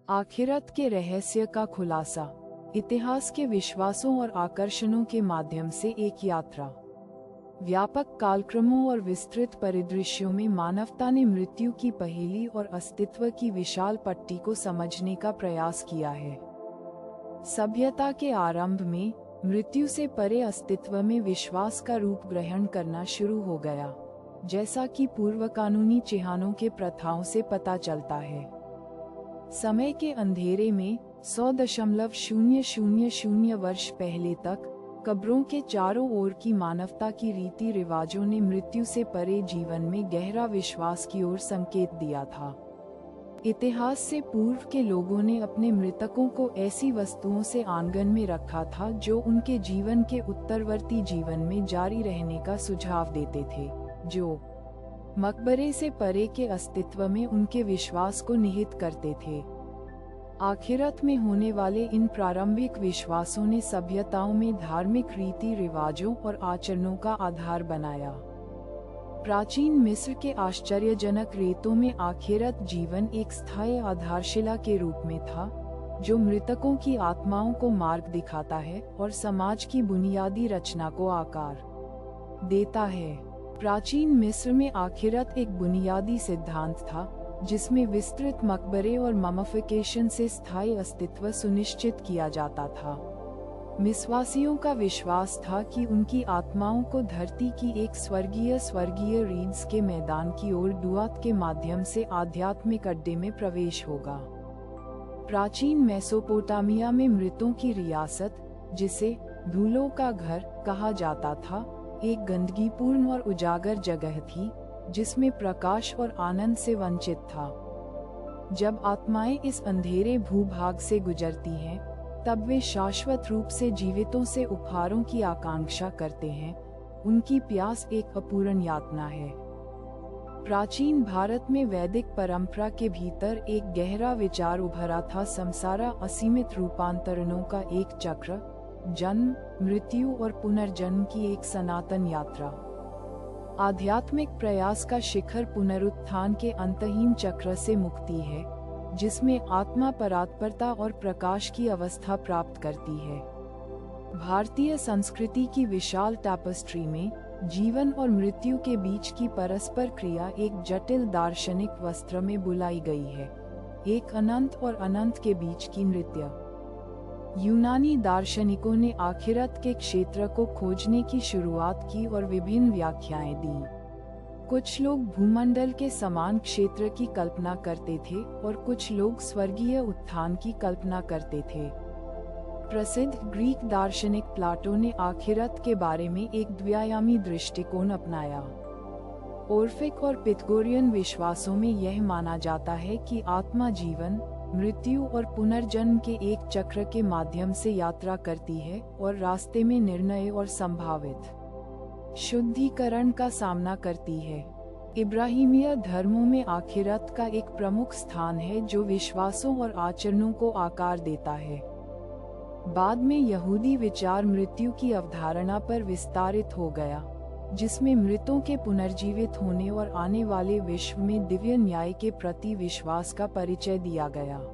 आखिरत के रहस्य का खुलासा। इतिहास के विश्वासों और आकर्षणों के माध्यम से एक यात्रा। व्यापक कालक्रमों और विस्तृत परिदृश्यों में मानवता ने मृत्यु की पहेली और अस्तित्व की विशाल पट्टी को समझने का प्रयास किया है। सभ्यता के आरंभ में मृत्यु से परे अस्तित्व में विश्वास का रूप ग्रहण करना शुरू हो गया, जैसा कि पूर्व कानूनी चिन्हों के प्रथाओं से पता चलता है। समय के अंधेरे में 100,000 वर्ष पहले तक कब्रों के चारों ओर की मानवता की रीति रिवाजों ने मृत्यु से परे जीवन में गहरा विश्वास की ओर संकेत दिया था। इतिहास से पूर्व के लोगों ने अपने मृतकों को ऐसी वस्तुओं से आंगन में रखा था जो उनके जीवन के उत्तरवर्ती जीवन में जारी रहने का सुझाव देते थे, जो मकबरे से परे के अस्तित्व में उनके विश्वास को निहित करते थे। आखिरत में होने वाले इन प्रारंभिक विश्वासों ने सभ्यताओं में धार्मिक रीति रिवाजों और आचरणों का आधार बनाया। प्राचीन मिस्र के आश्चर्यजनक रेतों में आखिरत जीवन एक स्थायी आधारशिला के रूप में था, जो मृतकों की आत्माओं को मार्ग दिखाता है और समाज की बुनियादी रचना को आकार देता है। प्राचीन मिस्र में आखिरत एक बुनियादी सिद्धांत था, जिसमें विस्तृत मकबरे और ममफिकेशन से स्थायी अस्तित्व सुनिश्चित किया जाता था। मिस्रवासियों का विश्वास था कि उनकी आत्माओं को धरती की एक स्वर्गीय रीड्स के मैदान की ओर दुआत के माध्यम से आध्यात्मिक अड्डे में प्रवेश होगा। प्राचीन मेसोपोटामिया में मृतों की रियासत, जिसे धूलों का घर कहा जाता था, एक गंदगीपूर्ण और उजागर जगह थी, जिसमें प्रकाश और आनंद से वंचित था। जब आत्माएं इस अंधेरे भूभाग से गुजरती हैं, तब वे शाश्वत रूप से जीवितों से उपहारों की आकांक्षा करते हैं। उनकी प्यास एक अपूर्ण यातना है। प्राचीन भारत में वैदिक परंपरा के भीतर एक गहरा विचार उभरा था, संसारा असीमित रूपांतरणों का एक चक्र, जन्म, मृत्यु और पुनर्जन्म की एक सनातन यात्रा। आध्यात्मिक प्रयास का शिखर पुनरुत्थान के अंतहीन चक्र से मुक्ति है, जिसमें आत्मा परात्परता और प्रकाश की अवस्था प्राप्त करती है। भारतीय संस्कृति की विशाल टैपेस्ट्री में जीवन और मृत्यु के बीच की परस्पर क्रिया एक जटिल दार्शनिक वस्त्र में बुलाई गई है, एक अनंत और अनंत के बीच की नृत्य। यूनानी दार्शनिकों ने आखिरत के क्षेत्र को खोजने की शुरुआत की और विभिन्न व्याख्याएं दी। कुछ लोग भूमंडल के समान क्षेत्र की कल्पना करते थे और कुछ लोग स्वर्गीय उत्थान की कल्पना करते थे। प्रसिद्ध ग्रीक दार्शनिक प्लाटो ने आखिरत के बारे में एक द्विआयामी दृष्टिकोण अपनाया। ओर्फिक और पिथागोरियन विश्वासों में यह माना जाता है कि आत्मा जीवन, मृत्यु और पुनर्जन्म के एक चक्र के माध्यम से यात्रा करती है और रास्ते में निर्णय और संभावित शुद्धिकरण का सामना करती है। इब्राहिमीय धर्मों में आखिरत का एक प्रमुख स्थान है, जो विश्वासों और आचरणों को आकार देता है। बाद में यहूदी विचार मृत्यु की अवधारणा पर विस्तारित हो गया, जिसमें मृतों के पुनर्जीवित होने और आने वाले विश्व में दिव्य न्याय के प्रति विश्वास का परिचय दिया गया।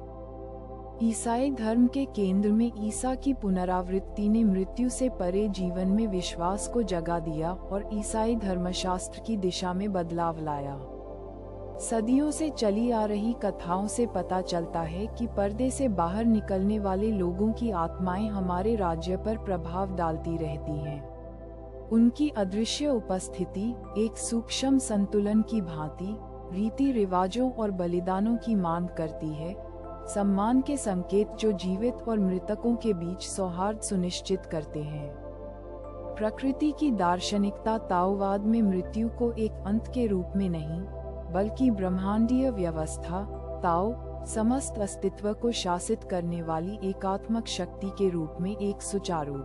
ईसाई धर्म के केंद्र में ईसा की पुनरावृत्ति ने मृत्यु से परे जीवन में विश्वास को जगा दिया और ईसाई धर्मशास्त्र की दिशा में बदलाव लाया। सदियों से चली आ रही कथाओं से पता चलता है कि पर्दे से बाहर निकलने वाले लोगों की आत्माएं हमारे राज्य पर प्रभाव डालती रहती हैं। उनकी अदृश्य उपस्थिति एक सूक्ष्म संतुलन की भांति रीति रिवाजों और बलिदानों की मांग करती है, सम्मान के संकेत जो जीवित और मृतकों के बीच सौहार्द सुनिश्चित करते हैं। प्रकृति की दार्शनिकता ताओवाद में मृत्यु को एक अंत के रूप में नहीं, बल्कि ब्रह्मांडीय व्यवस्था ताओ, समस्त अस्तित्व को शासित करने वाली एकात्मक शक्ति के रूप में एक सुचारू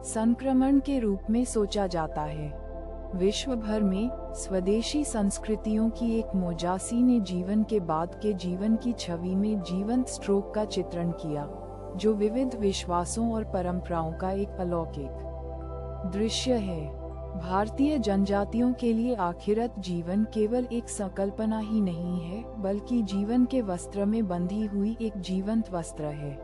संक्रमण के रूप में सोचा जाता है। विश्व भर में स्वदेशी संस्कृतियों की एक मोजासी ने जीवन के बाद के जीवन की छवि में जीवंत स्ट्रोक का चित्रण किया, जो विविध विश्वासों और परंपराओं का एक अलौकिक दृश्य है। भारतीय जनजातियों के लिए आखिरत जीवन केवल एक संकल्पना ही नहीं है, बल्कि जीवन के वस्त्र में बंधी हुई एक जीवंत वस्त्र है।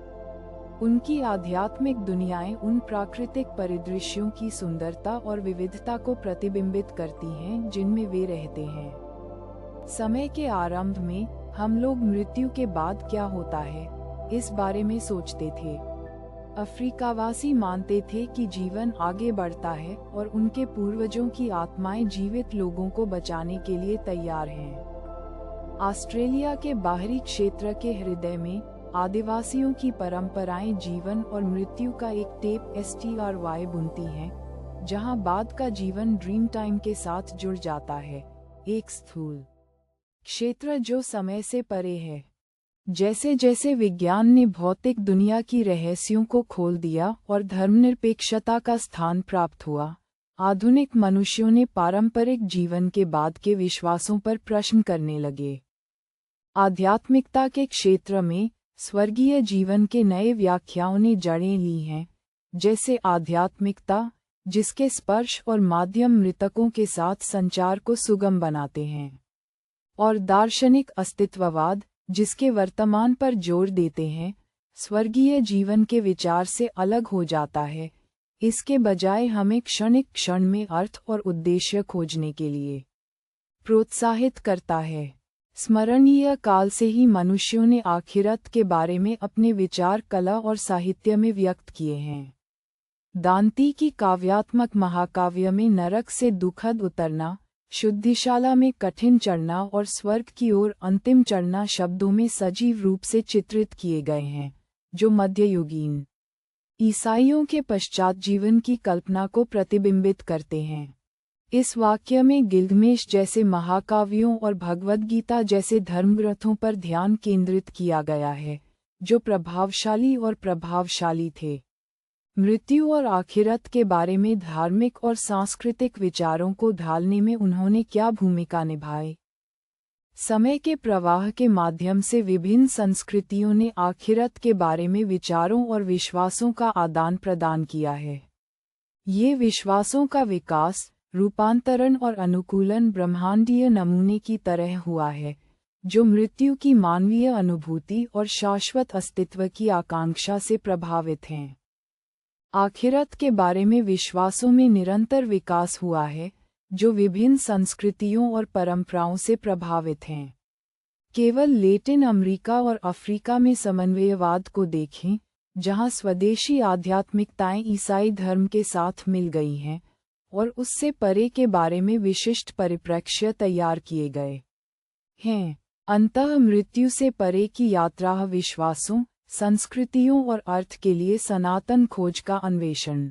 उनकी आध्यात्मिक दुनियाएं उन प्राकृतिक परिदृश्यों की सुंदरता और विविधता को प्रतिबिंबित करती हैं जिनमें वे रहते हैं। समय के आरंभ में हम लोग मृत्यु के बाद क्या होता है, इस बारे में सोचते थे। अफ्रीकावासी मानते थे कि जीवन आगे बढ़ता है और उनके पूर्वजों की आत्माएं जीवित लोगों को बचाने के लिए तैयार हैं। ऑस्ट्रेलिया के बाहरी क्षेत्र के हृदय में आदिवासियों की परंपराएं जीवन और मृत्यु का एक टेप STRY बुनती हैं, जहां बाद का जीवन ड्रीम टाइम के साथ जुड़ जाता है, एक स्थूल क्षेत्र जो समय से परे है। जैसे जैसे विज्ञान ने भौतिक दुनिया की रहस्यों को खोल दिया और धर्मनिरपेक्षता का स्थान प्राप्त हुआ, आधुनिक मनुष्यों ने पारंपरिक जीवन के बाद के विश्वासों पर प्रश्न करने लगे। आध्यात्मिकता के क्षेत्र में स्वर्गीय जीवन के नए व्याख्याओं ने जड़ें ली हैं, जैसे आध्यात्मिकता जिसके स्पर्श और माध्यम मृतकों के साथ संचार को सुगम बनाते हैं, और दार्शनिक अस्तित्ववाद जिसके वर्तमान पर जोर देते हैं। स्वर्गीय जीवन के विचार से अलग हो जाता है, इसके बजाय हमें क्षणिक क्षण में अर्थ और उद्देश्य खोजने के लिए प्रोत्साहित करता है। स्मरणीय काल से ही मनुष्यों ने आखिरत के बारे में अपने विचार कला और साहित्य में व्यक्त किए हैं। दांती की काव्यात्मक महाकाव्य में नरक से दुखद उतरना, शुद्धिशाला में कठिन चढ़ना और स्वर्ग की ओर अंतिम चढ़ना शब्दों में सजीव रूप से चित्रित किए गए हैं, जो मध्ययुगीन ईसाइयों के पश्चात जीवन की कल्पना को प्रतिबिंबित करते हैं। इस वाक्य में गिल्गमेश जैसे महाकाव्यों और भगवद गीता जैसे धर्मग्रंथों पर ध्यान केंद्रित किया गया है, जो प्रभावशाली और प्रभावशाली थे। मृत्यु और आखिरत के बारे में धार्मिक और सांस्कृतिक विचारों को ढालने में उन्होंने क्या भूमिका निभाई? समय के प्रवाह के माध्यम से विभिन्न संस्कृतियों ने आखिरत के बारे में विचारों और विश्वासों का आदान प्रदान किया है। ये विश्वासों का विकास, रूपांतरण और अनुकूलन ब्रह्मांडीय नमूने की तरह हुआ है, जो मृत्यु की मानवीय अनुभूति और शाश्वत अस्तित्व की आकांक्षा से प्रभावित हैं। आखिरत के बारे में विश्वासों में निरंतर विकास हुआ है, जो विभिन्न संस्कृतियों और परंपराओं से प्रभावित हैं। केवल लैटिन अमेरिका और अफ्रीका में समन्वयवाद को देखें, जहां स्वदेशी आध्यात्मिकताएं ईसाई धर्म के साथ मिल गई हैं और उससे परे के बारे में विशिष्ट परिप्रेक्ष्य तैयार किए गए हैं। अंततः मृत्यु से परे की यात्रा विश्वासों, संस्कृतियों और अर्थ के लिए सनातन खोज का अन्वेषण।